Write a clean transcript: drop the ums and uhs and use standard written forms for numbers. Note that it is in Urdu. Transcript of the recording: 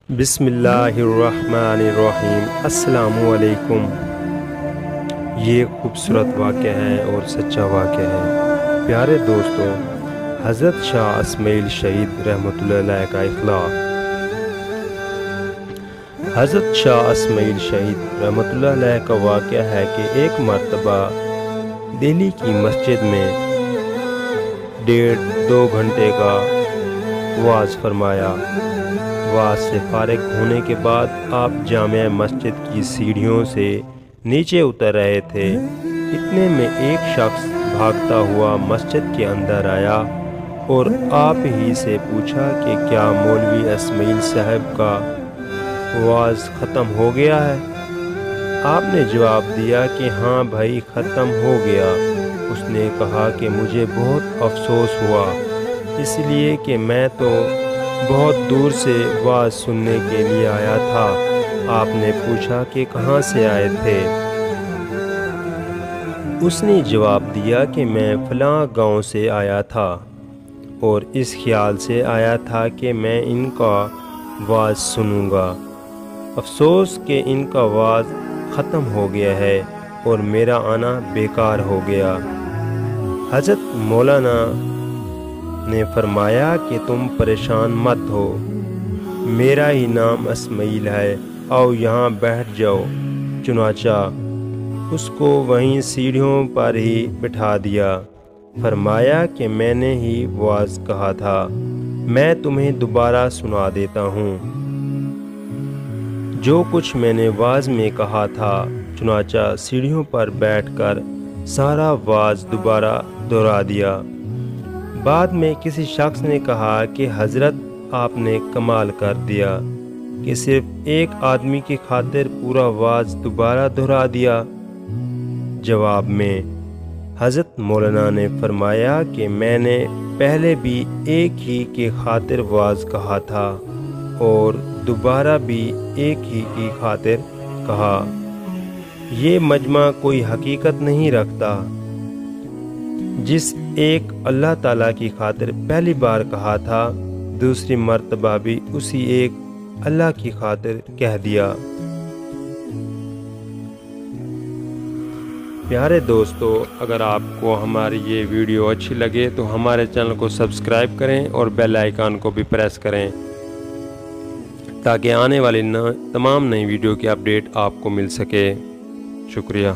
بسم اللہ الرحمن الرحیم۔ السلام علیکم۔ یہ خوبصورت واقعہ ہے اور سچا واقعہ ہے۔ پیارے دوستو، حضرت شاہ اسماعیل شہید رحمۃ اللہ علیہ کا اخلاق۔ حضرت شاہ اسماعیل شہید رحمۃ اللہ علیہ کا واقعہ ہے کہ ایک مرتبہ دہلی کی مسجد میں 1.5-2 گھنٹے کا وعظ فرمایا۔ وعظ سے فارغ ہونے کے بعد آپ جامع مسجد کی سیڑھیوں سے نیچے اتر رہے تھے۔ اتنے میں ایک شخص بھاگتا ہوا مسجد کے اندر آیا اور آپ ہی سے پوچھا کہ کیا مولوی اسماعیل صاحب کا وعظ ختم ہو گیا ہے؟ آپ نے جواب دیا کہ ہاں بھائی، ختم ہو گیا۔ اس نے کہا کہ مجھے بہت افسوس ہوا، اس لیے کہ میں تو بہت دور سے وعظ سننے کے لیے آیا تھا۔ آپ نے پوچھا کہ کہاں سے آئے تھے؟ اس نے جواب دیا کہ میں فلاں گاؤں سے آیا تھا اور اس خیال سے آیا تھا کہ میں ان کا وعظ سنوں گا۔ افسوس کہ ان کا وعظ ختم ہو گیا ہے اور میرا آنا بیکار ہو گیا۔ حضرت مولانا نے فرمایا کہ تم پریشان مت ہو، میرا ہی نام اسماعیل ہے، آؤ یہاں بیٹھ جاؤ۔ چنانچہ اس کو وہیں سیڑھیوں پر ہی بٹھا دیا۔ فرمایا کہ میں نے ہی وعظ کہا تھا، میں تمہیں دوبارہ سنا دیتا ہوں جو کچھ میں نے وعظ میں کہا تھا۔ چنانچہ سیڑھیوں پر بیٹھ کر سارا وعظ دوبارہ دہرا دیا۔ بعد میں کسی شخص نے کہا کہ حضرت، آپ نے کمال کر دیا کہ صرف ایک آدمی کی خاطر پورا وعظ دوبارہ دہرا دیا۔ جواب میں حضرت مولانا نے فرمایا کہ میں نے پہلے بھی ایک ہی کی خاطر وعظ کہا تھا اور دوبارہ بھی ایک ہی کی خاطر کہا۔ یہ مجمع کوئی حقیقت نہیں رکھتا۔ جس ایک اللہ تعالیٰ کی خاطر پہلی بار کہا تھا، دوسری مرتبہ بھی اسی ایک اللہ کی خاطر کہہ دیا۔ پیارے دوستو، اگر آپ کو ہماری یہ ویڈیو اچھی لگے تو ہمارے چینل کو سبسکرائب کریں اور بیل آئیکن کو بھی پریس کریں تاکہ آنے والی تمام نئی ویڈیو کی اپڈیٹ آپ کو مل سکے۔ شکریہ۔